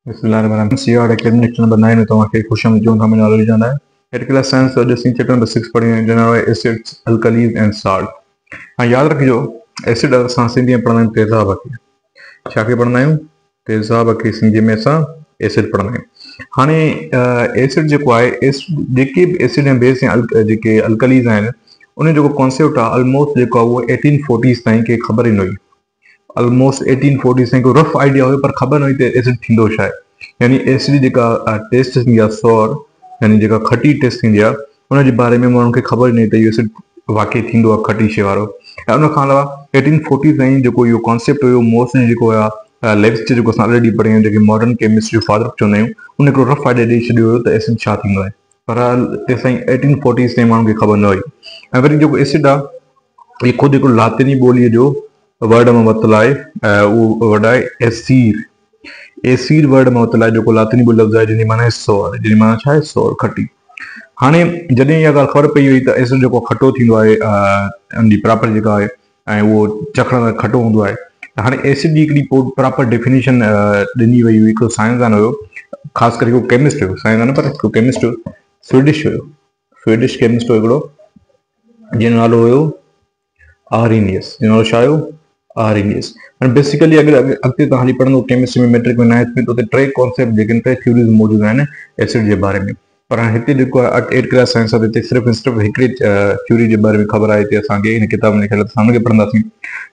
बिस्मिल्लाहिर्रहमानिर्रहीम। CR academy lecture number 9 में तव्हांखे खुश आमदीद जो हमें नॉलेज ॾींदा है। एट क्लास साइंस जो अॼु चैप्टर नंबर 6 पढ़ी है general acids alkalis and salt. हाँ याद रखिजो एसिड असां सिंधी में पढ़ंदा आहियूं तेज़ाब खे। छा खे पढ़ंदा आहियूं? तेज़ाब खे सिंधी में असां एसिड पढ़ंदा आहियूं। हाणे एसिड जेको आहे जेके बि एसिड ऐं बेस या जेके अल्कलीज आहिनि उन जो कॉन्सेप्ट आहे ऑलमोस्ट जेको आहे उहो 1840s ताईं कंहिंखे ख़बर ई न हुई। ऑलमोस्ट 1840 ताईं को रफ आइडिया हुयो पर ख़बर न हुई त एसिड थींदो छा आहे। यानी एसिड जेका टेस्ट थींदी आहे सौर यानी जेका खटी टेस्ट थींदी आहे उनजे बारे में माण्हुनि खे ख़बर ई न हुई त इहो एसिड वाक़ई थींदो आहे खटी शइ वारो। ऐं उन खां अलावा 1840 ताईं जेको इहो कॉन्सेप्ट हुयो मोस्टली जेको आहे लेविस जेको असां ऑलरेडी पढ़ी आहियूं जेके मॉडर्न केमिस्ट्री फादर चवंदा आहियूं उन हिकिड़ो रफ आइडिया ॾेई छॾियो हुयो त एसिड छा थींदो आहे। पर तेसिताईं 1840s ताईं माण्हुनि खे ख़बर न हुई। ऐं वरी जेको एसिड आहे इहो ख़ुदि हिकिड़ो लातिनी ॿोलीअ जो वर्ड में वरितलु आहे। उहो वर्ड आहे एसीर। एसीर वर्ड में वरितलु आहे जेको लातिनी लफ़्ज़ आहे जंहिंजी माना आहे सौर। जंहिंजी माना छा आहे? सौर खटी। हाणे जॾहिं इहा ॻाल्हि ख़बर पई हुई त एसिड जेको खटो थींदो आहे उनजी प्रॉपर जेका आहे ऐं उहो चखण में खटो हूंदो आहे। त हाणे एसिड जी हिकिड़ी प्रॉपर डेफिनेशन ॾिनी वई हुई। हिकिड़ो साइंसदान हुयो ख़ासि करे हिकिड़ो केमिस्ट हुयो, साइंसदान पर हिकिड़ो केमिस्ट हुयो, स्वीडिश हुयो, स्वीडिश केमिस्ट हुयो हिकिड़ो जंहिंजो नालो हुयो आर्हेनियस। जो नालो छा हुयो? आर्हेनियस। एंड बेसिकली अगर अॻिते तव्हां हली पढ़ंदो केमिस्ट्री में मैट्रिक में 9th में तो टे कॉन्सेप्ट जेके टे थ्योरीज़ मौजूदु आहिनि एसिड जे बारे में। पर हाणे हिते जेको आहे 8th क्लास साइंस आहे हिते सिर्फ़ु हिकिड़ी थ्योरी जे बारे में ख़बर आहे हिते असांखे हिन किताब में लिखियलु असां हुनखे पढ़ंदासीं।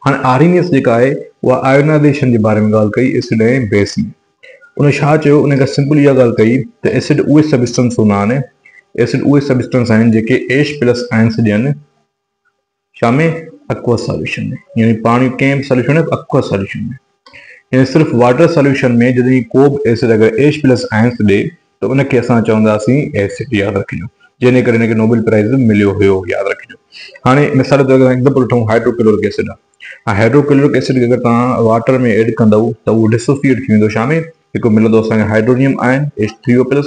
हाणे आर्हेनियस जेका आहे उहा आयोनाइज़ेशन जे बारे में ॻाल्हि कई एसिड ऐं बेस में। उन छा चयो? उन खां सिंपल इहा ॻाल्हि कई त एसिड उहे सबस्टेंस हूंदा आहिनि, एसिड उहे सबस्टेंस आहिनि जेके H+ आयन्स ॾियनि छा में? एक्वस सॉल्यूशन में। यानी पानी कंहिं सॉल्यूशन में एक्वस सॉल्यूशन में, यानी सिर्फ वाटर सॉल्यूशन में जॾहिं को बि एसिड अगर H+ आयन्स ॾे त उनखे असां चवंदासीं एसिड। यादि रखिजो जंहिंजे करे हिनखे नोबेल प्राइज़ मिलियो हुयो, यादि रखिजो। हाणे मिसाल तौर ते एग्ज़ाम्पल वठूं हाइड्रोक्लोरिक एसिड आहे। हाइड्रोक्लोरिक एसिड खे अगरि तव्हां वाटर में एड कंदव त उहो डिसोसिएट थी वेंदो। छा में? हिकु मिलंदो असांखे हाइड्रोनियम आयन H3O+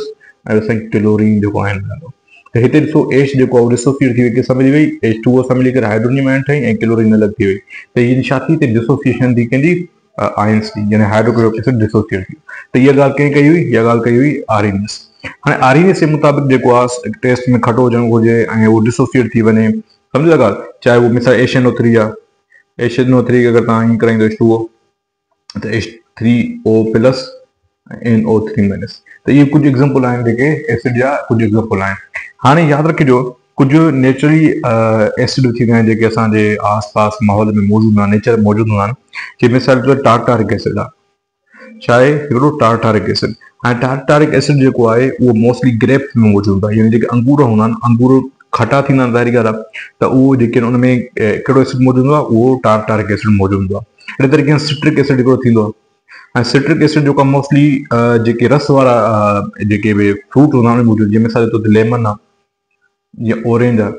ऐं असांखे क्लोरीन जेको आयन मिलंदो। त हिते ॾिसो H जेको आहे डिसोसिएट थी वई, कंहिंसां मिली वई? H2O सां मिली करे हाइड्रोनियम आयन ठही ऐं क्लोरीन अलॻि थी वई। त हीअ छा थी? डिसोसिएशन थी कंहिंजी? आयन्स थी, यानी हाइड्रोक्लोरिक एसिड डिसोसिएट थी। त इहा ॻाल्हि कंहिं कई हुई? इहा ॻाल्हि कई हुई आर्हेनियस। हाणे आर्हेनियस जे मुताबिक़ जेको आहे टेस्ट में खटो हुजणु घुरिजे ऐं उहो डिसोसिएट थी वञे। सम्झो था ॻाल्हि? चाहे उहो मिसाल HNO3 आहे, HNO3 अगरि तव्हां ईअं कराईंदो H2O त H3O+ NO3-। त इहे कुझु एग्ज़ाम्पल आहिनि जेके एसिड जा कुझु एग्ज़ाम्पल आहिनि। हाणे यादि रखिजो कुझु नेचुरली एसिड थींदा आहिनि जेके असांजे आस पास माहौल में मौजूदु आहिनि, नेचर मौजूदु हूंदा आहिनि। जीअं मिसाल जो टारटारिक एसिड आहे। छा आहे? हिकिड़ो टारटारिक एसिड। हाणे टारटारिक एसिड जेको आहे उहो मोस्टली ग्रेप्स में मौजूदु आहे, यानी जेके अंगूर हूंदा आहिनि, अंगूर खटा थींदा आहिनि ज़ाहिरी ॻाल्हि आहे। त उहो जेके उन में कहिड़ो एसिड मौजूदु हूंदो आहे? उहो टारटारिक एसिड मौजूदु हूंदो आहे। अहिड़े तरीक़े सां सिट्रिक एसिड हिकिड़ो थींदो आहे। ऐं सिट्रिक एसिड जेको मोस्टली जेके रस वारा जेके बि फ्रूट हूंदा आहिनि मौजूदु, जीअं मिसाल तौर ते लेमन आहे या ऑरेंज आहे,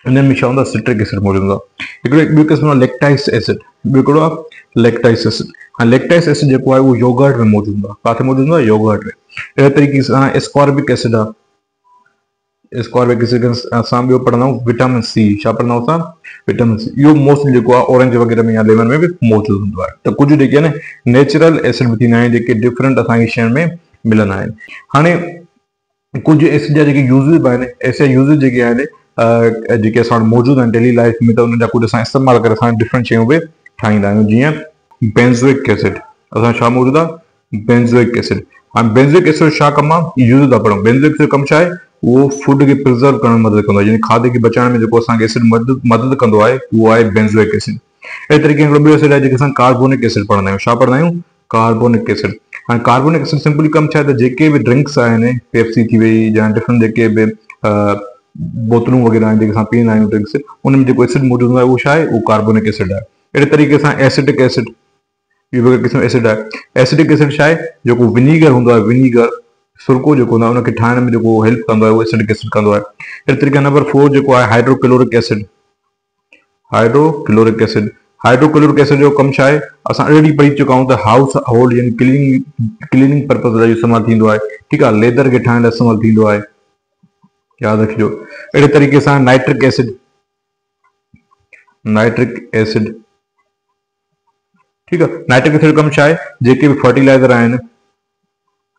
इनमें में छा हूंदो आहे? सिट्रिक एसिड मौजूदु हूंदो आहे। हिकिड़ो ॿियो क़िस्म आहे लैक्टाइस एसिड। ॿियो हिकिड़ो आहे लैक्टाइस एसिड। ऐं लैक्टाइस एसिड जेको आहे उहो योगर्ट में मौजूदु हूंदो आहे। किथे मौजूदु हूंदो आहे? योगर्ट में। अहिड़े तरीक़े सां एस्कॉर्बिक एसिड आहे। एस्कॉर्बिक एसिड असां ॿियो पढ़ंदा आहियूं विटामिन सी। छा पढ़ंदा आहियूं असां? Vitamin C. इहो मोस्टली जेको आहे ऑरेंज वग़ैरह में या लेमन में बि मौजूदु हूंदो आहे। त कुझु जेके आहिनि नेचुरल एसिड बि थींदा आहिनि जेके डिफरेंट असांजी शयुनि में मिलंदा आहिनि। हाणे कुझु एसिड जा जेके यूज़िस बि आहिनि, ऐसे यूज़िस जेके आहिनि जेके असां वटि मौजूदु आहिनि डेली लाइफ में, त उन जा कुझु असां इस्तेमालु करे असां डिफरेंट शयूं बि ठाहींदा आहियूं। जीअं बेंज़ोइक एसिड। असां छा मौजूदु आहे? Benzoic acid. हाणे बेंज़ोइक एसिड छा कमु आहे? यूज़ था पढ़ूं। बेंज़ोइक एसिड कमु छा आहे? उहो फूड खे प्रिज़र्व करण में मदद कंदो आहे, यानी खाधे खे बचाइण में जेको असांखे एसिड मदद कंदो आहे उहो आहे बेंज़ोइक एसिड। अहिड़े तरीक़े हिकिड़ो ॿियो एसिड आहे जेके असां कार्बोनिक एसिड पढ़ंदा आहियूं। छा पढ़ंदा आहियूं? Carbonic acid. हाणे कार्बोनिक एसिड सिंपली कमु छा आहे त जेके बि ड्रिंक्स आहिनि, पेप्सी थी वई या डिफरेंट जेके बि बोतलूं वग़ैरह आहिनि जेके असां पीअंदा आहियूं ड्रिंक्स, उन में जेको एसिड मौजूदु हूंदो आहे उहो छा आहे? उहो कार्बोनिक एसिड आहे। अहिड़े तरीक़े सां एसिटिक एसिड, इहो बि क़िस्म एसिड आहे। एसिडिक एसिड छा आहे? जेको विनीगर हूंदो आहे, विनीगर सुरको जेको हूंदो आहे उनखे ठाहिण में जेको हेल्प कंदो आहे उहो एसिडिक एसिड कंदो आहे। अहिड़े तरीक़े नंबर 4 जेको आहे hydrochloric acid. Hydrochloric acid. Hydrochloric acid जो कमु छा आहे? असां ऑलरेडी पढ़ी चुका आहियूं त हाउस होल्ड यानी क्लीनिंग पर्पज़ लाइ इस्तेमालु थींदो आहे। ठीकु आहे, लेदर खे ठाहिण लाइ इस्तेमालु थींदो आहे, यादि रखिजो। अहिड़े तरीक़े सां नाइट्रिक एसिड। नाइट्रिक एसिड ठीकु आहे। नाइट्रिक एसिड कमु छा आहे? जेके बि फर्टिलाइज़र आहिनि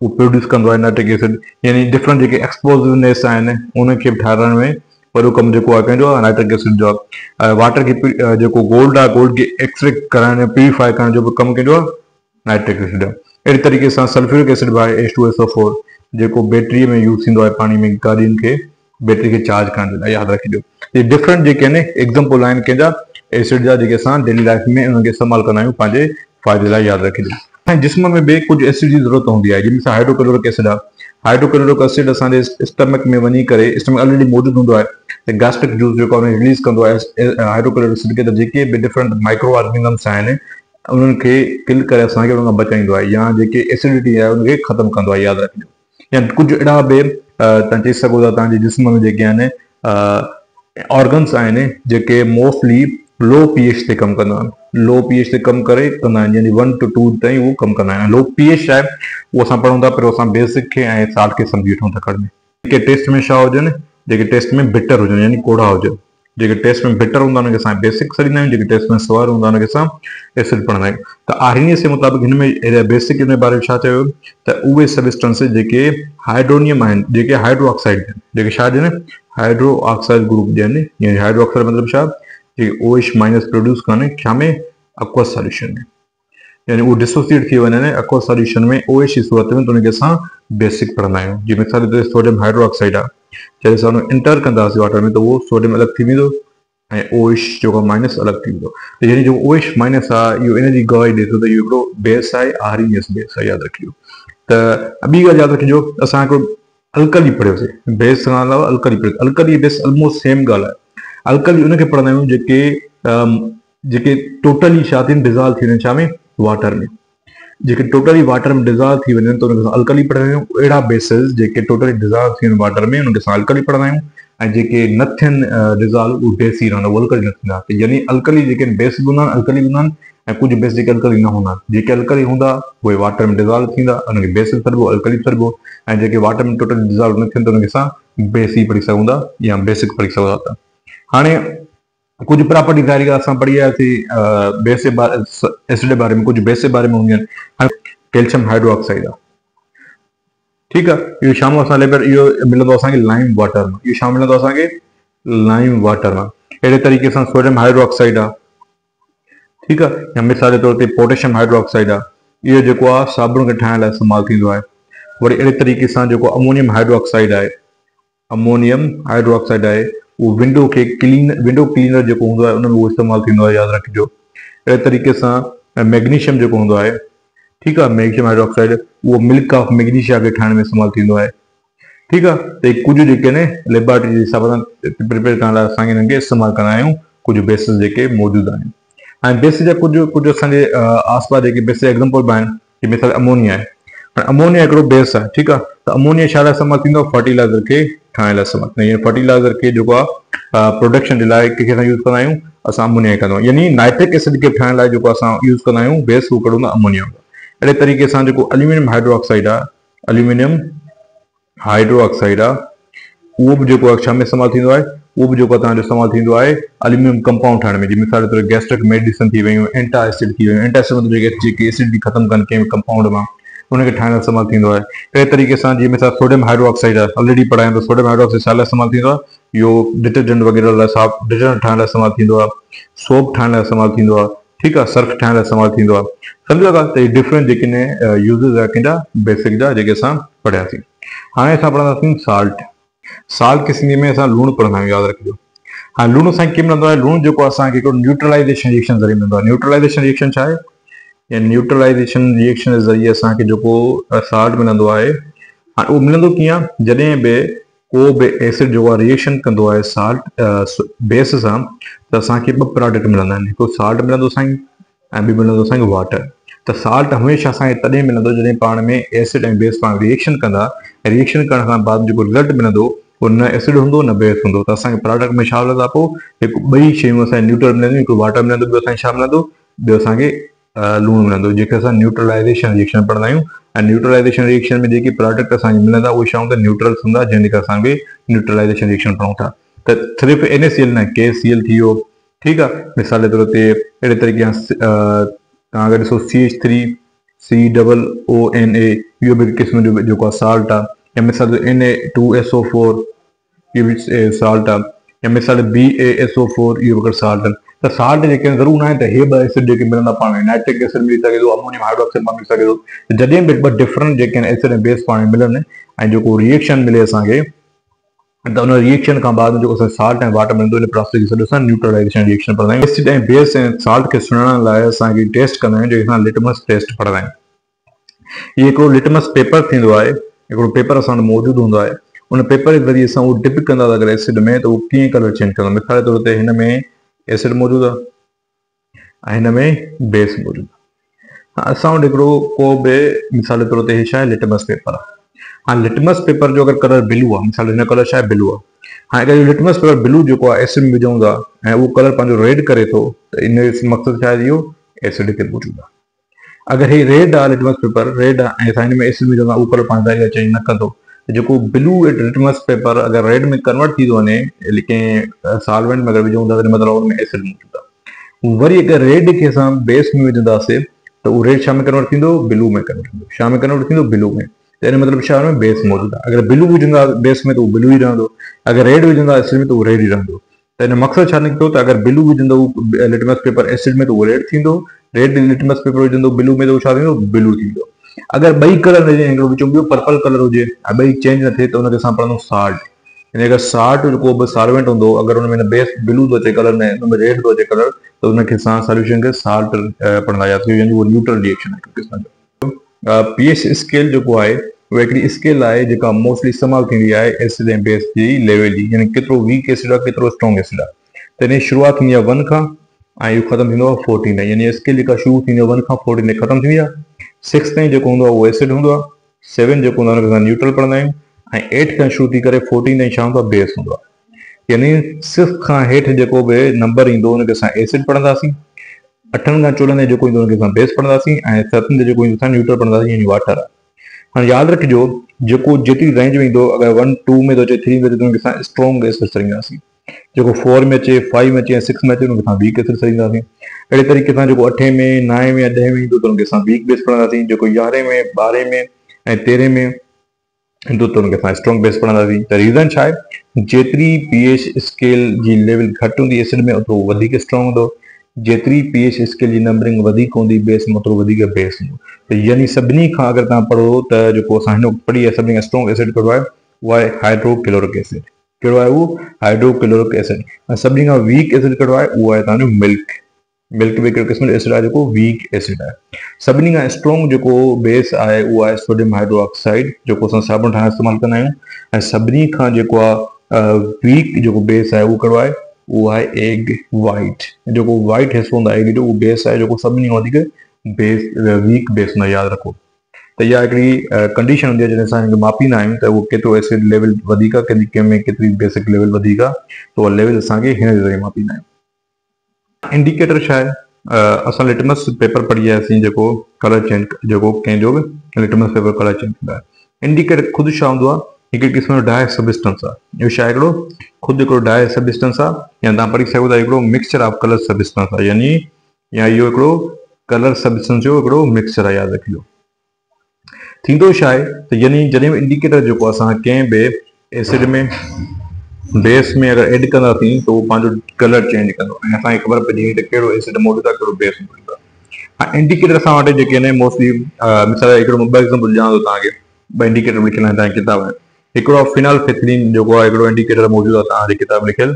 वो प्रोड्यूस कंदो आहे नाइट्रिक एसिड, यानी डिफरेंट जेके एक्सप्लोसिवनेस आहिनि उनखे बि ठाहिराइण में वॾो कमु जेको आहे कंहिंजो आहे नाइट्रिक एसिड जो आहे। वाटर खे जेको गोल्ड आहे, गोल्ड खे एक्सट्रैक्ट कराइण प्यूरिफाई करण जो बि कमु कंहिंजो आहे नाइट्रिक एसिड आहे। अहिड़े तरीक़े सां सल्फ्यूरिक एसिड बि आहे H2SO4, जेको बैटरीअ में यूज़ थींदो आहे पाणी में, गाॾियुनि खे बैटरी खे चार्ज करण जे लाइ, यादि रखिजो। ये डिफरेंट जेके आहिनि एग्जाम्पल आहिनि कंहिंजा एसिड जा, जेके असां डेली लाइफ में उनखे इस्तेमालु कंदा आहियूं पंहिंजे फ़ाइदे लाइ, यादि रखिजो। ऐं जिस्म में बि कुझु एसिड जी ज़रूरत हूंदी आहे, जंहिंमें हाइड्रोक्लोरिक एसिड आहे। हाइड्रोक्लोरिक एसिड असांजे स्टमक में वञी करे, स्टमक ऑलरेडी मौजूदु हूंदो आहे, त गैस्ट्रिक जूस जेको आहे रिलीज़ कंदो आहे हाइड्रोक्लोरिक एसिड खे, त जेके बि डिफरेंट माइक्रो ऑर्गेनिजम्स आहिनि उन्हनि खे किल करे असांखे उन खां बचाईंदो आहे, या जेके एसिडिटी आहे उनखे ख़तमु कंदो आहे, यादि रखिजो। या कुझु अहिड़ा बि तव्हां चई सघो था तव्हांजे जिस्म में जेके आहिनि ऑर्गन्स आहिनि जेके मोस्टली लो pH ते कमु कंदा आहिनि, लो pH ते कमु करे कंदा आहिनि, यानी 1 to 2 ताईं उहो कमु कंदा आहिनि। लो pH आहे उहो असां पढ़ूं था, पहिरियों असां बेसिक खे ऐं साल्ट खे सम्झी वठूं था। खड़ में जेके टेस्ट में छा हुजनि, जेके टेस्ट में बिटर हुजनि यानी कोड़ा हुजनि, जेके टेस्ट में बिटर हूंदा उनखे असां बेसिक सॾींदा आहियूं, जेके टेस्ट में सवार हूंदा उनखे असां एसिड पढ़ंदा आहियूं। त आर्हीनियस जे मुताबिक़ हिन में बेसिक इन बारे में छा चयो त उहे सब्सटेंसेस जेके हाइड्रोनियम आहिनि, जेके हाइड्रो ऑक्साइड आहिनि, जेके छा ॾियनि हाइड्रो ऑक्साइड ग्रुप ॾियनि, यानी हाइड्रो ऑक्साइड मतिलबु छा, OH माइनस प्रोड्यूस कनि छा में aqueous सॉल्यूशन में, यानी वो डिसोसिएट थी वञनि aqueous सॉल्यूशन में OH जी सूरत में, त उनखे असां बेसिक पढ़ंदा आहियूं। जीअं मिसाल ते सोडियम हाइड्रोक्साइड आहे, जॾहिं असां उन इंटर कंदासीं वाटर में त उहो सोडियम अलॻि थी वेंदो ऐं OH जेको माइनस अलॻि थी वेंदो, त यानी जो OH माइनस आहे इहो इन जी गवाही ॾिए थो त इहो हिकिड़ो बेस आहे, आर्हीनियस बेस आहे, यादि रखिजो। त ॿी ॻाल्हि यादि रखिजो, असां हिकिड़ो अल्कली पढ़ियोसीं, बेस खां अलावा अल्कली पढ़ियो। अल्कली बेस ऑलमोस्ट सेम ॻाल्हि आहे। अल्कली उनखे पढ़ंदा आहियूं जेके टोटली छा थियनि डिज़ॉल्व थी वञनि छा में, वाटर में, जेके टोटली वाटर में डिज़ॉल्व थी वञनि त उनखे असां अल्कली पढ़ंदा आहियूं। अहिड़ा बेसिस जेके टोटली डिज़ॉल्व थी वञनि वाटर में उनखे असां अल्कली पढ़ंदा आहियूं, ऐं जेके न थियनि डिज़ॉल्व उहे बेस ई रहंदा, उहे अल्कली न थींदा। यानी अल्कली जेके बेस बि हूंदा आहिनि, अल्कली हूंदा आहिनि, ऐं कुझु बेस जेके अल्कली न हूंदा आहिनि। जेके अल्कली हूंदा उहे वाटर में डिज़ॉल्व थींदा, उनखे बेस बि सॾिबो, अल्कली बि सॾिबो, ऐं जेके वाटर में टोटली डिज़ॉल्व न थियनि त उनखे असां बेस ई पढ़ी सघूं था या बेसिक पढ़ी सघूं था। हाणे कुछ प्रॉपर्टी तयारी असां पढ़ी आयासीं बेस जे बारे, एसिड जे बारे में, कुछ बेस जे बारे में हूंदियूं आहिनि। कैल्शियम हाइड्रोक्साइड आहे, ठीकु आहे, इहो शाम असां लेबर इहो मिलंदो असांखे लाइम वाटर में, इहो शाम मिलंदो असांखे लाइम वाटर में। अहिड़े तरीक़े सां सोडियम हाइड्रोक्साइड आहे, ठीकु आहे, या मिसाल जे तौर ते पोटेशियम हाइड्रोक्साइड आहे, इहो जेको आहे साबुण खे ठाहिण लाइ इस्तेमालु थींदो आहे। वरी अहिड़े तरीक़े सां जेको अमोनियम हाइड्रोक्साइड आहे, अमोनियम हाइड्रोक्साइड आहे, उहो विंडो क्लीनर जेको हूंदो आहे उन में उहो इस्तेमालु थींदो आहे, यादि रखिजो। अहिड़े तरीक़े सां मैग्नीशियम जेको हूंदो आहे, ठीकु आहे, मैग्नीशियम हाइड्रोक्साइड उहो मिल्क ऑफ मैग्नीशिया खे ठाहिण में इस्तेमालु थींदो आहे, ठीकु आहे। त कुझु जेके आहिनि लेबोरेटरी जे हिसाब सां प्रिपेयर करण लाइ असांखे हिननि खे इस्तेमालु कंदा आहियूं, कुझु बेसिस जेके मौजूदु आहिनि। ऐं बेसिस जा कुझु असांजे आसपास जेके बेसिस एग्जाम्पल बि आहिनि, जीअं मिसाल अमोनिया आहे। अमोनिया हिकिड़ो बेस आहे, ठीकु आहे, त अमोनिया छा लाइ इस्तेमालु थींदो आहे, फर्टिलाइज़र खे ठाहिण लाइ इस्तेमालु थींदो आहे। फर्टिलाइज़र खे जेको आहे प्रोडक्शन जे लाइ कंहिंखे असां यूज़ कंदा आहियूं, असां अमोनिया कंदा आहियूं, यानी नाइट्रिक एसिड खे ठाहिण लाइ जेको असां यूज़ कंदा आहियूं बेस, उहो कहिड़ो हूंदो आहे, अमोनिया हूंदो आहे। अहिड़े तरीक़े सां जेको एल्यूमिनियम हाइड्रोक्साइड आहे, एल्यूमिनियम हाइड्रोक्साइड आहे, उहो बि जेको आहे छा में इस्तेमालु थींदो आहे, उहो बि जेको तव्हांजो इस्तेमालु थींदो आहे एल्यूमिनियम कंपाउंड ठाहिण में। जीअं मिसाल जे तौर ते गैस्ट्रिक मेडिसिन थी वियूं, एंटासिड थी वियूं, एंटासिड मतिलबु जेके एसिड ख़तमु कनि कंहिं कंपाउंड मां, उनखे ठाहिण लाइ इस्तेमालु थींदो आहे। अहिड़े तरीक़े सां जीअं मिसाल सोडियम हाइड्रोक्साइड आहे, ऑलरेडी पढ़ायूं त सोडियम हाइड्रोक्साइड छा लाइ इस्तेमालु थींदो आहे, इहो डिटर्जेंट वग़ैरह लाइ, साफ़ डिटर्जेंट ठाहिण लाइ इस्तेमालु थींदो आहे, सोप ठाहिण लाइ इस्तेमालु थींदो आहे, ठीकु आहे, सर्फ ठाहिण लाइ इस्तेमालु थींदो आहे। सम्झो था, त डिफरेंट जेके यूज़िस आहे कंहिंजा बेसिक जा, जेके असां पढ़ियासीं। हाणे असां पढ़ंदासीं साल्ट। साल्ट खे सिंधी में असां लूणु पढ़ंदा आहियूं, यादि रखिजो। हाणे लूणु असांखे कीअं मिलंदो आहे, लूणु जेको असांखे हिकिड़ो न्यूट्रलाइज़ेशन रिएक्शन ज़रिए मिलंदो आहे। न्यूट्रलाइज़ेशन रिएक्शन छा आहे, या न्यूट्रलाइज़ेशन रिएक्शन जे ज़रिए असांखे जेको साल्ट मिलंदो आहे, हाणे उहो मिलंदो कीअं, जॾहिं बि को बि एसिड जेको आहे रिएक्शन कंदो आहे साल्ट बेस सां, त असांखे ॿ प्रोडक्ट मिलंदा आहिनि, हिकिड़ो साल्ट मिलंदो असांखे ऐं ॿी मिलंदो असांखे वाटर। त साल्ट हमेशह असांखे तॾहिं मिलंदो जॾहिं पाण में एसिड ऐं बेस पाण रिएक्शन कंदा, ऐं रिएक्शन करण खां बाद जेको रिज़ल्ट मिलंदो उहो न एसिड हूंदो न बेस हूंदो। त असांखे प्रोडक्ट में छा मिलंदो आहे, पोइ हिकु ॿई शयूं असांखे न्यूट्रल मिलंदियूं, हिकिड़ो वाटर मिलंदो, ॿियो असांखे छा मिलंदो, ॿियो असांखे लूणु मिलंदो, जेके असां न्यूट्रलाइज़ेशन रिएक्शन पढ़ंदा आहियूं। ऐं न्यूट्रलाइज़ेशन रिएक्शन में जेके प्रोडक्ट असांखे मिलंदा उहे छा हूंदा, न्यूट्रल्स हूंदा, जंहिंजे करे असांखे न्यूट्रलाइज़ेशन रिएक्शन पढ़ूं था। त सिर्फ़ु NaCl न, KCl थी वियो, ठीकु आहे। मिसाल जे तौर ते अहिड़े तरीक़े सां तव्हां अगरि ॾिसो CH3 COONA इहो बि क़िस्म जो जेको साल्ट आहे, या मिसाल Na2SO4 इहो बि साल्ट आहे, या मिसाल BaSO4 इहो बि साल्ट आहिनि। त साल्ट जेके ज़रूर न आहे त हे ॿ एसिड जेके मिलंदा पाण में, नाइट्रिक एसिड मिली सघे थो, अमोनियम हाइड्रोक्साइड मिली सघे थो। जॾहिं बि ॿ डिफरेंट जेके आहिनि एसिड ऐं बेस पाण में मिलनि ऐं जेको रिएक्शन मिले असांखे, त उन रिएक्शन खां बाद जेको असां साल्ट ऐं वाटर मिलंदो, इन प्रोसेस खे सॾु असां न्यूट्रलाइजेशन रिएक्शन पढ़ंदा आहियूं। एसिड ऐं बेस ऐं साल्ट खे सुञाणण लाइ असांखे टेस्ट कंदा आहियूं, जंहिंखे असां लिटमस टेस्ट पढ़ंदा आहियूं। इहो हिकिड़ो लिटमस पेपर थींदो आहे, हिकिड़ो पेपर असां वटि मौजूदु हूंदो आहे। उन पेपर जे ज़रिए असां उहो डिप कंदा अगरि एसिड में, त उहो कीअं कलर चेंज कंदो। मिसाल जे तौर ते हिन में एसिड मौजूदु आहे ऐं हिन में बेस मौजूदु आहे। असां वटि हिकिड़ो को बि मिसाल जे तौर ते छा आहे, लिटमस पेपर आहे। हाँ, लिटमस पेपर जो अगरि कलर ब्लू आहे, मिसाल हिन कलर छा आहे, ब्लू आहे। हाँ, अगरि लिटमस पेपर ब्लू जेको आहे एसिड में विझूं था ऐं उहो कलर पंहिंजो रेड करे थो, त इन जो मक़सदु छा आहे, इहो एसिड के मौजूदु आहे। अगरि हे रेड आहे, लिटमस पेपर रेड आहे ऐं असां हिन में एसिड विझूं था, उहो कलर पाण चेंज न कंदो। जेको ब्लू लिटमस पेपर अगरि रेड में कन्वर्ट थी थो वञे, लेकिन सॉल्वेंट में अगरि विझूं था, त मतिलबु उन में एसिड मौजूदु आहे। वरी अगरि रेड खे असां बेस में विझंदासीं, त उहो रेड छा में कन्वर्ट थींदो, ब्लू में कन्वर्ट थींदो। छा में कन्वर्ट थींदो, ब्लू में। त इन मतिलबु छा आहे, बेस मौजूदु आहे। अगरि ब्लू विझंदा बेस में, त उहो ब्लू ई रहंदो। अगरि रेड विझंदा एसिड में, त उहो रेड ई रहंदो। त इन मक़सदु छा निकितो, त अगरि ब्लू विझंदो लिटमस पेपर एसिड में, त उहो रेड थींदो। रेड लिटमस पेपर विझंदो ब्लू में, त उहो छा थींदो, ब्लू थींदो। अगरि ॿई कलर हुजे, हिकिड़ो विचो ॿियो पर्पल कलर हुजे ऐं ॿई चेंज न थिए, त हुनखे असां पढ़ंदो साल्ट। यानी अगरि साल्ट को बि सॉल्वेंट हूंदो, अगरि हुन में बेस ब्लू थो अचे कलर में, हुन में रेड थो अचे कलर, त हुनखे असां सोल्यूशन खे साल्ट पढ़ंदा हुआसीं, यानी उहो न्यूट्रल रिएक्शन आहे हिकु क़िस्म जो। पीएच स्केल जेको आहे, उहा हिकिड़ी स्केल आहे जेका मोस्टली इस्तेमालु थींदी आहे एसिड ऐं बेस जी लेवल जी, यानी केतिरो वीक एसिड आहे, केतिरो स्ट्रॉन्ग एसिड आहे। त हिन जी शुरूआति थींदी आहे 1 खां ऐं इहो ख़तमु थींदो आहे 14 ताईं। यानी स्केल जेका शुरू थींदी आहे 1 खां 14 ताईं ख़तमु थींदी आहे। 6 ताईं जेको हूंदो आहे उहो एसिड हूंदो आहे। 7 जेको हूंदो आहे हुनखे असां न्यूट्रल पढ़ंदा आहियूं ऐं 8 खां शुरू थी करे 14 ताईं छा हूंदो आहे, बेस हूंदो आहे। यानी 6 खां हेठि जेको बि नंबर ईंदो हुनखे असां एसिड पढ़ंदासीं। 8 खां 14 ताईं जेको ईंदो हुनखे असां बेस पढ़ंदासीं ऐं 7 ते जेको ईंदो असां न्यूट्रल पढ़ंदासीं, यानी वाटर आहे। हाणे यादि रखिजो, जेको जेतिरी रेंज में ईंदो, अगरि 1 2 में थो अचे, 3 में अचे, त हुनखे असां स्ट्रॉन्ग एसिड सॾींदासीं। जेको 4 में अचे, 5 में अचे ऐं 6 में अचे, हुनखे असां वीक एसिड सॾींदासीं। अहिड़े तरीक़े सां जेको 8 में, 9 में या 10 में ईंदो, त हुनखे असां वीक बेस पढ़ंदासीं। जेको 11 में, 12 में ऐं 13 में ईंदो, त हुनखे असां स्ट्रॉन्ग बेस पढ़ंदासीं। त रीज़न छा आहे, जेतिरी पीएच स्केल जी लेवल घटि हूंदी एसिड में, ओतिरो वधीक स्ट्रॉन्ग हूंदो। जेतिरी पीएच स्केल जी नंबरिंग वधीक हूंदी बेस में, ओतिरो वधीक बेस हूंदो। त यानी सभिनी खां अगरि तव्हां पढ़ो त जेको असां हिन पढ़ी आहे, सभिनी खां स्ट्रॉन्ग एसिड कहिड़ो आहे, उहो आहे हाइड्रोक्लोरिक एसिड। कहिड़ो आहे उहो, हाइड्रोक्लोरिक एसिड। ऐं सभिनी खां वीक एसिड कहिड़ो आहे, उहो आहे तव्हांजो मिल्क। मिल्क बि हिकिड़े क़िस्म जो एसिड आहे जेको वीक एसिड आहे। सभिनी खां स्ट्रॉन्ग जेको बेस आहे, उहो आहे सोडियम हाइड्रोक्साइड, जेको असां साबुण ठाहिण इस्तेमालु कंदा आहियूं। ऐं सभिनी खां जेको आहे वीक जेको बेस आहे, उहो कहिड़ो आहे, उहो आहे एग वाइट। जेको वाइट हिसो हूंदो आहे एग जो, उहो बेस आहे जेको सभिनी खां वधीक बेस वीक बेस हूंदो आहे। यादि रखो, त इहा हिकिड़ी कंडीशन हूंदी आहे जॾहिं असां हिनखे मापींदा आहियूं, त उहो केतिरो एसिड लेवल वधीक आहे, कंहिंमें केतिरी बेसिक लेवल वधीक आहे, त उहा लेवल असांखे हिन जे ज़रिए मापींदा आहियूं। इंडिकेटर छा आहे, असां लिटमस पेपर पढ़ी आयासीं, जेको कलर चेंज, जेको कंहिंजो बि लिटमस पेपर कलर चेंज कंदो आहे। इंडिकेटर ख़ुदि छा हूंदो आहे, हिकिड़े क़िस्म जो डाई सबस्टेंस आहे। इहो छा आहे, हिकिड़ो ख़ुदि हिकिड़ो डाई सबस्टेंस आहे, या तव्हां पढ़ी सघो था हिकिड़ो मिक्सचर ऑफ कलर सबस्टेंस आहे। यानी या इहो हिकिड़ो कलर सबस्टेंस जो हिकिड़ो मिक्सचर आहे। यादि रखिजो, थींदो छा आहे, त यानी जॾहिं बि इंडिकेटर जेको असां कंहिं बि एसिड में बेस में अगरि एड कंदासीं, त उहो पंहिंजो कलर चेंज कंदो ऐं असांखे ख़बर पइजी वई त कहिड़ो एसिड मौजूदु आहे, कहिड़ो बेस मौजूदु आहे। हाणे इंडिकेटर असां वटि जेके आहिनि मोस्टली, मिसाल हिकिड़ो ॿ एग्ज़ाम्पल ॾियां थो तव्हांखे। 2 इंडिकेटर लिखियल आहिनि तव्हांजी किताब में। हिकिड़ो फिनाइलफिथिलीन जेको आहे, हिकिड़ो इंडिकेटर मौजूदु आहे तव्हांजी किताब लिखियल,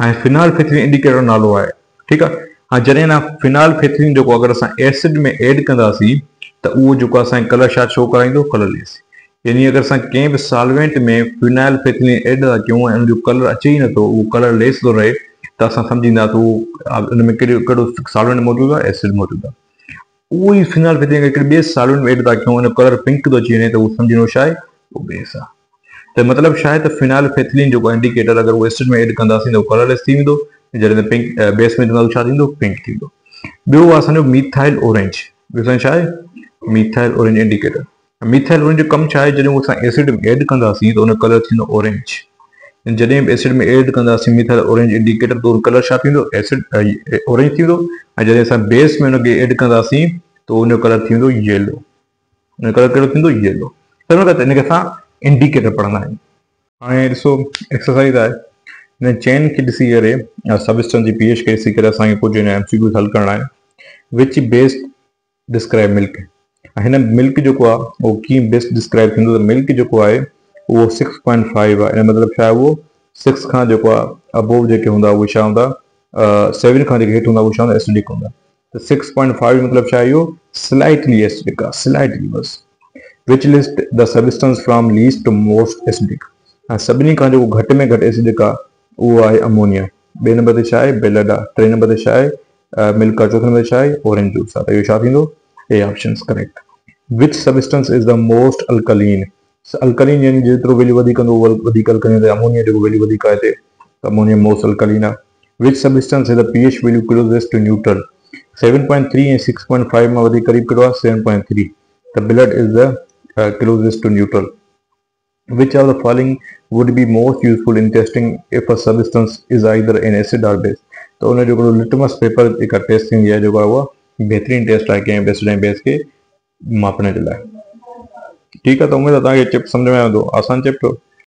ऐं फिनाइलफिथिलीन इंडिकेटर नालो आहे। ठीकु आहे। हाणे जॾहिं न फिनाइलफिथिलीन जेको अगरि असां एसिड में एड कंदासीं, त उहो जेको असांखे कलर छा शो कराईंदो, कलरलेस। यानी अगरि असां कंहिं बि सॉल्वेंट में फिनाइलफिथिलीन एड था कयूं ऐं उनजो कलर अचे ई नथो, उहो कलरलेस थो रहे, त असां सम्झींदा त उहो उन में कहिड़ो सॉल्वेंट मौजूदु आहे, एसिड मौजूदु आहे। उहो ई फिनाइलफिथिलीन हिकिड़े ॿिए सॉल्वेंट में एड था कयूं, उन कलर पिंक थो अची वञे, त उहो सम्झणो छा आहे, उहो बेस आहे। त मतिलबु छा आहे, त फिनाइलफिथिलीन जेको इंडिकेटर अगरि उहो एसिड में एड कंदासीं, त उहो कलरलेस थी वेंदो। जॾहिं पिंक बेस में विझंदा, छा थींदो, पिंक थींदो। ॿियो आहे असांजो मीथाइल ऑरेंज। ॿियो छा आहे, methyl orange indicator. Methyl orange जो कमु छा आहे, जॾहिं असां एसिड में एड कंदासीं, त उन कलर थींदो ऑरेंज। जॾहिं बि एसिड में एड कंदासीं मीथाइल ऑरेंज इंडिकेटर, त उन कलर छा थींदो, एसिड ऑरेंज थींदो। ऐं जॾहिं असां बेस में हुनखे एड कंदासीं, तो उनजो कलर थींदो येलो, उनजो कलर कहिड़ो थींदो येलो। त हिनखे असां इंडिकेटर पढ़ंदा आहियूं। हाणे ॾिसो एक्सरसाइज़ आहे, हिन चेन खे ॾिसी करे या सबस्टेंस जी पीएच खे ॾिसी करे असांखे कुझु हिन एमसीक्यूज़ हल करणा आहिनि। विच बेस्ट डिस्क्राइब मिल्क, हिन मिल्क जेको आहे उहो कीअं बेस्ट डिस्क्राइब थींदो, त मिल्क जेको आहे उहो 6.5 आहे। हिन मतिलबु छा आहे, उहो 6 खां जेको आहे अबोव जेके हूंदा उहे छा हूंदा, 7 खां जेके हेठि हूंदा उहे छा हूंदा, एसिडिक हूंदा। त 6.5 मतिलबु छा आहे, इहो स्लाइटली एसिडिक आहे, स्लाइटली बस। Which list the substance from least to most acidic, सभिनी खां जेको घटि में घटि एसिडिक आहे उहो आहे अमोनिया। ॿिए नंबर ते छा आहे, बेलड आहे। टे नंबर ते छा आहे, मिल्क आहे। चौथे नंबर ते छा आहे, ऑरेंज जूस आहे। त इहो छा थींदो, ए ऑप्शन करेक्ट। विच substance is the most alkaline, alkaline यानी जेतिरो वैल्यू वधीक कंदो उहो वधीक अल्कलीन। अमोनिया जेको वैल्यू वधीक आहे हिते, त अमोनिया मोस्ट अल्कलीन आहे। Which substance is the pH value closest to neutral, 7.3 ऐं 6.5 मां वधीक करीब कहिड़ो आहे, 7.3। त blood is the closest to neutral. Which of the following would be most useful in testing if a substance is either an acid or base? तो उन जो लिटमस पेपर एक टेस्ट थींदी आहे, जेको आहे उहा बहितरीनु टेस्ट आहे कंहिं एसिड ऐं बेस खे मापण जे लाइ। ठीकु आहे, त उमेद आहे तव्हांखे चिप सम्झ में आयो, आसान चिप।